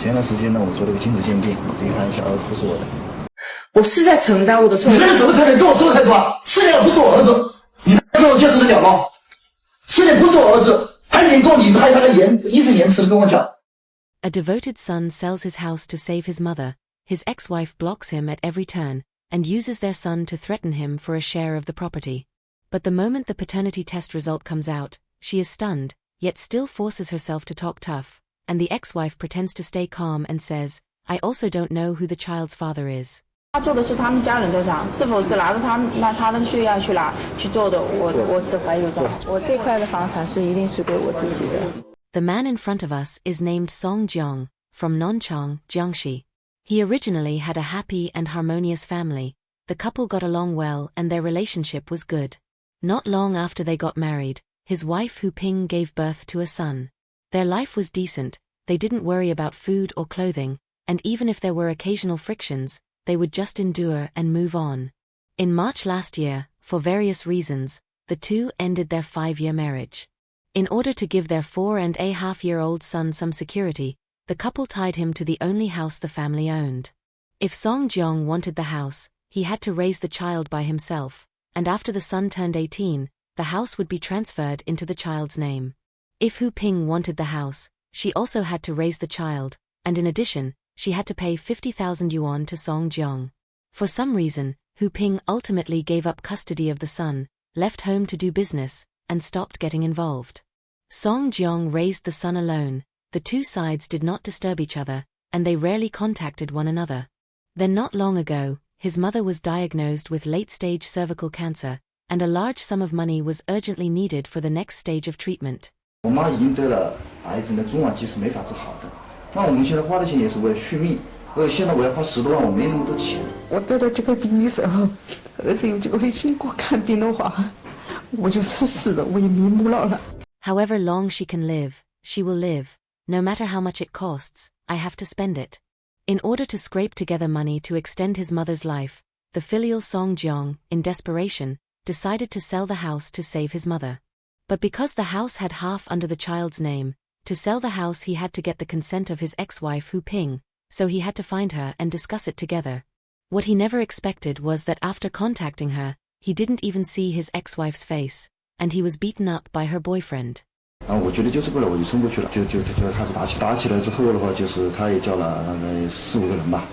前段时间呢，我做了个亲子鉴定，仔细看一下，儿子不是我的。我是在承担我的错误。你这人什么承担？跟我说太多啊！是你不是我儿子，你跟我解释得了吗？是你不是我儿子，还你跟我还义正言辞的跟我讲。A devoted son sells his house to save his mother. His ex-wife blocks him at every turn, and uses their son to threaten him for a share of the property. But the moment the paternity test result comes out, she is stunned, yet still forces herself to talk tough, and the ex-wife pretends to stay calm and says, I also don't know who the child's father is. 他做的是他们家人在场，是否是拿着他的血样去做的，我只怀疑有这样。我这块的房产是一定是归我自己的。The man in front of us is named Song Jiang, from Nonchang, Jiangxi. He originally had a happy and harmonious family. The couple got along well and their relationship was good. Not long after they got married, his wife Hu Ping gave birth to a son. Their life was decent, they didn't worry about food or clothing, and even if there were occasional frictions, they would just endure and move on. In March last year, for various reasons, the two ended their 5-year marriage. In order to give their 4.5-year-old son some security, the couple tied him to the only house the family owned. If Song Jiang wanted the house, he had to raise the child by himself, and after the son turned 18, the house would be transferred into the child's name. If Hu Ping wanted the house, she also had to raise the child, and in addition, she had to pay 50,000 yuan to Song Jiang. For some reason, Hu Ping ultimately gave up custody of the son, left home to do business, and stopped getting involved. Song Jiang raised the son alone. The two sides did not disturb each other, and they rarely contacted one another. Then not long ago, his mother was diagnosed with late-stage cervical cancer, and a large sum of money was urgently needed for the next stage of treatment. 我妈已经得了癌症的中晚期是没法治好的，那我们现在花的钱也是为了续命，现在我要花10多万，我没那么多钱。我得了这个病的时候，儿子有几个微信给我看病的话，我就是死的，我也瞑目了。However long she can live, she will live. No matter how much it costs, I have to spend it. In order to scrape together money to extend his mother's life, the filial Song Jiang, in desperation, decided to sell the house to save his mother. But because the house had half under the child's name, to sell the house he had to get the consent of his ex-wife Hu Ping, so he had to find her and discuss it together. What he never expected was that after contacting her, he didn't even see his ex-wife's face, and he was beaten up by her boyfriend. 我觉得就是过来我就冲过去了，就开始打起来之后的话，就是他也叫了那个4、5个人吧。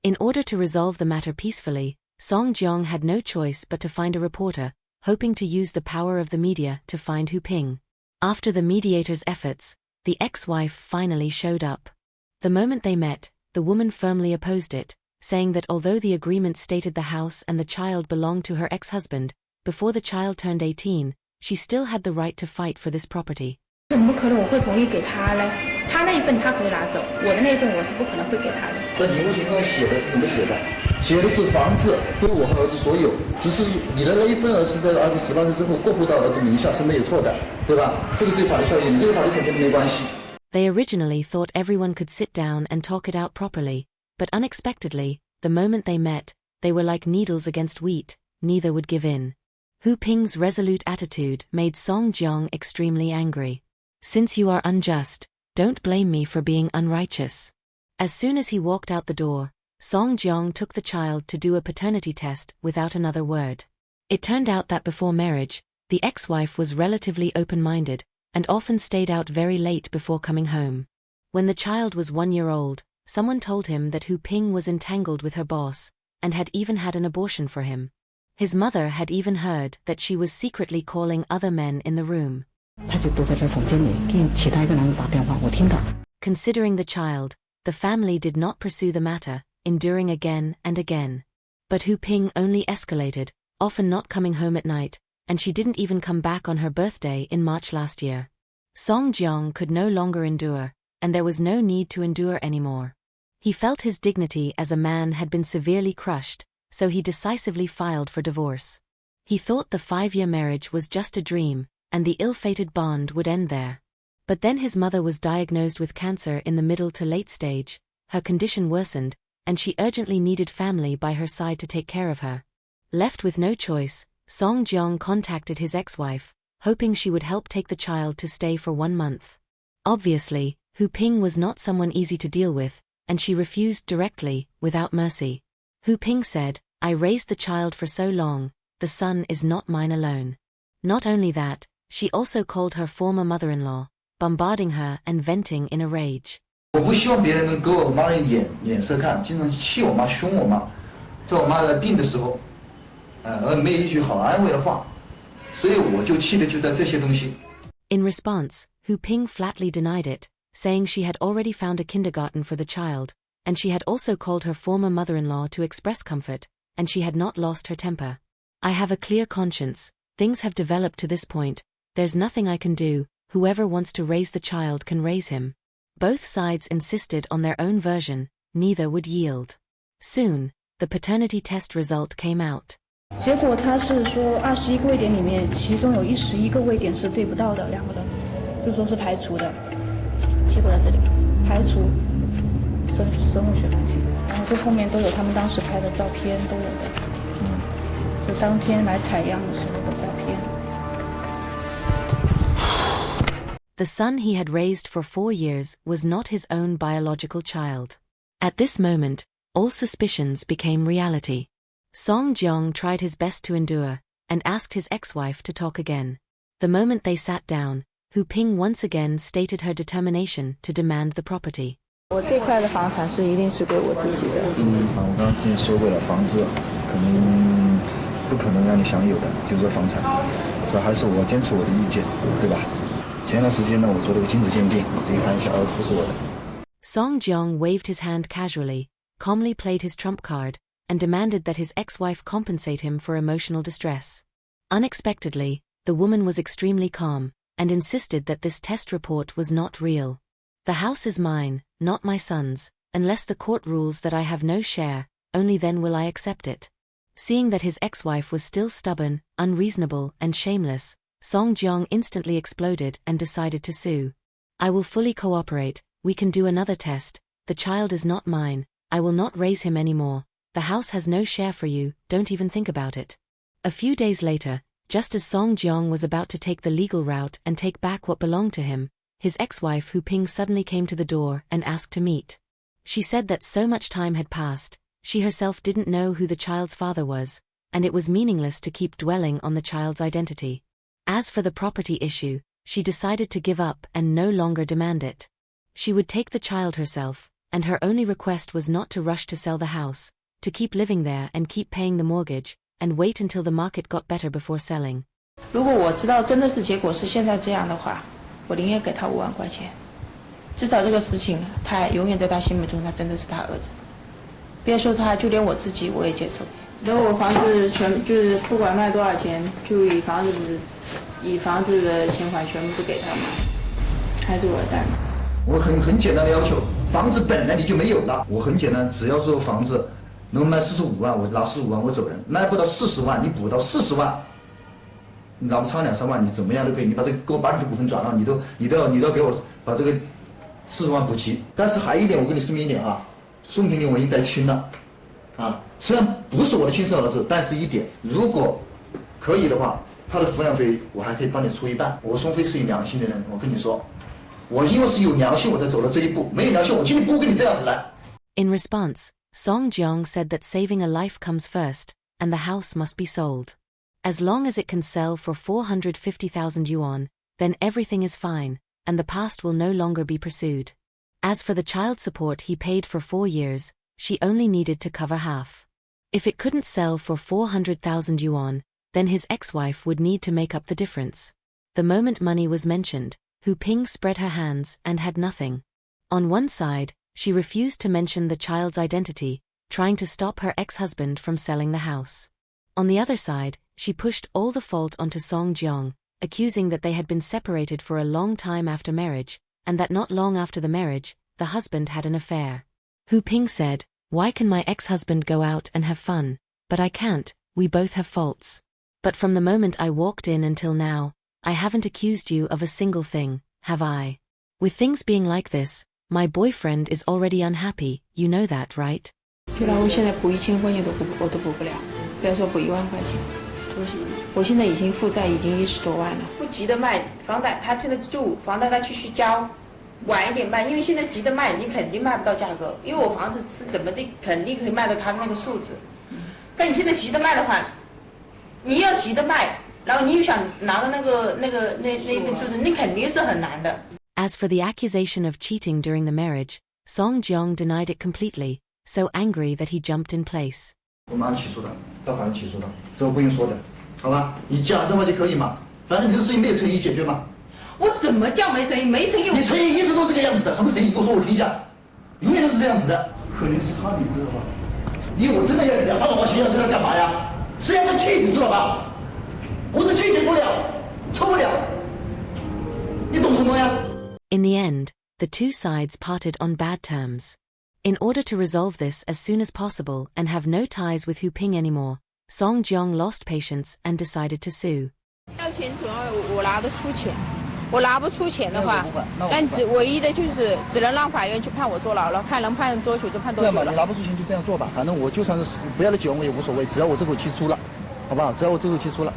In order to resolve the matter peacefully, Song Jiang had no choice but to find a reporter, hoping to use the power of the media to find Hu Ping. After the mediator's efforts, the ex-wife finally showed up. The moment they met, the woman firmly opposed it, saying that although the agreement stated the house and the child belonged to her ex-husband, before the child turned 18, she still had the right to fight for this property. 怎么可能我会同意给他呢？他那一份他可以拿走，我的那一份我是不可能会给他的。这离婚协议上写的是怎么写的？写的是房子归我和儿子所有，只是你的那一份是在儿子18岁之后过户到儿子名下是没有错的，对吧？这个是有法律效力，你这个法律程序没关系。They originally thought everyone could sit down and talk it out properly, but unexpectedly, the moment they met, they were like needles against wheat, neither would give in. Hu Ping's resolute attitude made Song Jiang extremely angry. Since you are unjust, don't blame me for being unrighteous. As soon as he walked out the door, Song Jiang took the child to do a paternity test without another word. It turned out that before marriage, the ex-wife was relatively open-minded, and often stayed out very late before coming home. When the child was 1 year old, someone told him that Hu Ping was entangled with her boss, and had even had an abortion for him. His mother had even heard that she was secretly calling other men in the room. Considering the child, the family did not pursue the matter, enduring again and again. But Hu Ping only escalated, often not coming home at night, and she didn't even come back on her birthday in March last year. Song Jiang could no longer endure, and there was no need to endure anymore. He felt his dignity as a man had been severely crushed, so he decisively filed for divorce. He thought the 5-year marriage was just a dream, and the ill-fated bond would end there. But then his mother was diagnosed with cancer in the middle to late stage, her condition worsened, and she urgently needed family by her side to take care of her. Left with no choice, Song Jiang contacted his ex-wife, hoping she would help take the child to stay for 1 month. Obviously, Hu Ping was not someone easy to deal with, and she refused directly, without mercy. Hu Ping said, "I raised the child for so long, the son is not mine alone." Not only that, she also called her former mother-in-law, bombarding her and venting in a rage. 我不希望别人能给我妈的眼色看，经常气我妈、凶我妈，在我妈在病的时候，而没有一句好安慰的话，所以我就气的就在这些东西。In response, Hu Ping flatly denied it, saying she had already found a kindergarten for the child, and she had also called her former mother-in-law to express comfort, and she had not lost her temper. "I have a clear conscience, things have developed to this point, there's nothing I can do, whoever wants to raise the child can raise him." Both sides insisted on their own version, neither would yield. Soon, the paternity test result came out. 结果他是说21个位点里面，其中有11个位点是对不到的，2个人就说是排除的。结果在这里排除生物学分析，然后这后面都有他们当时拍的照片都有的，就当天来采样的时候的照片。The son he had raised for 4 years was not his own biological child. At this moment, all suspicions became reality. Song Jiang tried his best to endure, and asked his ex-wife to talk again. The moment they sat down, Hu Ping once again stated her determination to demand the property. 我这块的房产是一定是归我自己的。我刚刚之前说过了，房子可能不可能让你享有的，就是说房产，所以还是我坚持我的意见，对吧？前段时间呢，我做了个精子鉴定，你自己看一下，儿子不是我的。Song Jiang waved his hand casually, calmly played his trump card, and demanded that his ex-wife compensate him for emotional distress. Unexpectedly, the woman was extremely calm, and insisted that this test report was not real. "The house is mine, not my son's, unless the court rules that I have no share, only then will I accept it." Seeing that his ex-wife was still stubborn, unreasonable, and shameless, Song Jiang instantly exploded and decided to sue. "I will fully cooperate, we can do another test, the child is not mine, I will not raise him anymore, the house has no share for you, don't even think about it." A few days later, just as Song Jiang was about to take the legal route and take back what belonged to him, his ex-wife Hu Ping suddenly came to the door and asked to meet. She said that so much time had passed, she herself didn't know who the child's father was, and it was meaningless to keep dwelling on the child's identity. As for the property issue, she decided to give up and no longer demand it. She would take the child herself, and her only request was not to rush to sell the house, to keep living there and keep paying the mortgage, and wait until the market got better before selling. 如果我知道真的是结果是现在这样的话，我宁愿给他5万块钱，至少这个事情他永远在他心目中他真的是他儿子。别说他，就连我自己我也接受。如果我房子就是不管卖多少钱，就以房子的钱款全部都给他嘛，还是我的代码。我很简单的要求，房子本来你就没有了，我很简单，只要说房子能卖45万，我拿45万我走人；卖不到40万，你补到40万，你哪怕差2、3万，你怎么样都可以，你把这个给我把你的股份转让，你都要给我把这个40万补齐。但是还有一点，我跟你说明一点啊，宋婷婷我已经带亲了，啊，虽然不是我的亲生儿子，但是一点，如果可以的话，他的抚养费我还可以帮你出一半。我宋飞是有良心的人，我跟你说，我因为是有良心，我才走了这一步，没有良心，我今天不会跟你这样子来。In response, Song Jiang said that saving a life comes first, and the house must be sold. As long as it can sell for 450,000 yuan, then everything is fine, and the past will no longer be pursued. As for the child support he paid for 4 years, she only needed to cover half. If it couldn't sell for 400,000 yuan, then his ex-wife would need to make up the difference. The moment money was mentioned, Hu Ping spread her hands and had nothing. On one side, she refused to mention the child's identity, trying to stop her ex-husband from selling the house. On the other side, she pushed all the fault onto Song Jiang, accusing that they had been separated for a long time after marriage, and that not long after the marriage, the husband had an affair. Hu Ping said, "Why can my ex-husband go out and have fun, but I can't, we both have faults. But from the moment I walked in until now, I haven't accused you of a single thing, have I? With things being like this, my boyfriend is already unhappy, you know that, right?" 就让我现在补1000块钱我都补不了，不要说补1万块钱。我现在已经负债已经10多万了，不急着卖房贷，他现在住房贷他继续交，晚一点卖，因为现在急着卖，你肯定卖不到价格，因为我房子是怎么的，肯定可以卖到他的那个数字。但你现在急着卖的话，你要急着卖，然后你又想拿到那份数字，你肯定是很难的。As for the accusation of cheating during the marriage, Song Jiang denied it completely, so angry that he jumped in place. 我马上起诉他，到法院起诉他，这个不用说的，好吧？你讲这话就可以嘛？反正你这事情没有诚意解决嘛。我怎么叫没诚意？没诚意。你诚意一直都是这个样子的，什么诚意？你给我说我听一下，永远都是这样子的。可能是他，你知道吧？你我真的要2、3万块钱要在那干嘛呀？是要个气，你知道吧？我这气解不了，抽不了，你懂什么呀？ In the end, the two sides parted on bad terms. In order to resolve this as soon as possible and have no ties with Hu Ping anymore, Song Jiang lost patience and decided to sue. 要钱主要我拿得出钱，我拿不出钱的话，但唯一的就是只能让法院去判我坐牢了，看能判多久就判多久了。这样吧，你拿不出钱就这样做吧，反正我就算是不要了9万我也无所谓，只要我这口气出了，好不好？只要我这口气出了。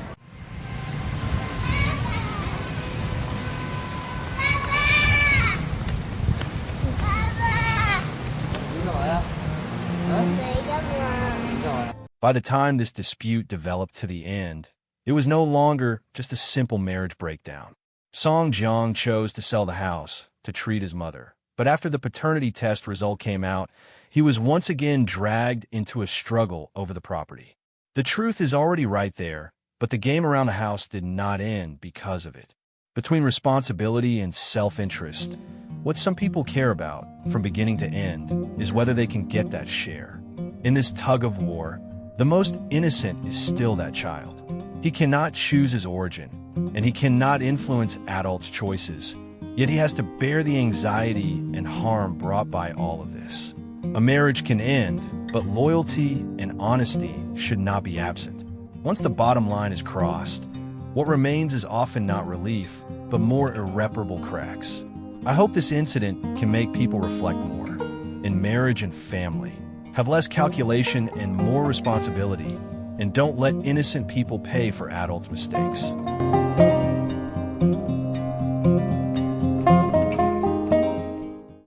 By the time this dispute developed to the end, it was no longer just a simple marriage breakdown. Song Jiang chose to sell the house to treat his mother, but after the paternity test result came out, he was once again dragged into a struggle over the property. The truth is already right there, but the game around the house did not end because of it. Between responsibility and self-interest, what some people care about, from beginning to end, is whether they can get that share. In this tug of war, the most innocent is still that child. He cannot choose his origin, and he cannot influence adults' choices, yet he has to bear the anxiety and harm brought by all of this. A marriage can end, but loyalty and honesty should not be absent. Once the bottom line is crossed, what remains is often not relief, but more irreparable cracks. I hope this incident can make people reflect more. In marriage and family, have less calculation and more responsibility, and don't let innocent people pay for adults' mistakes.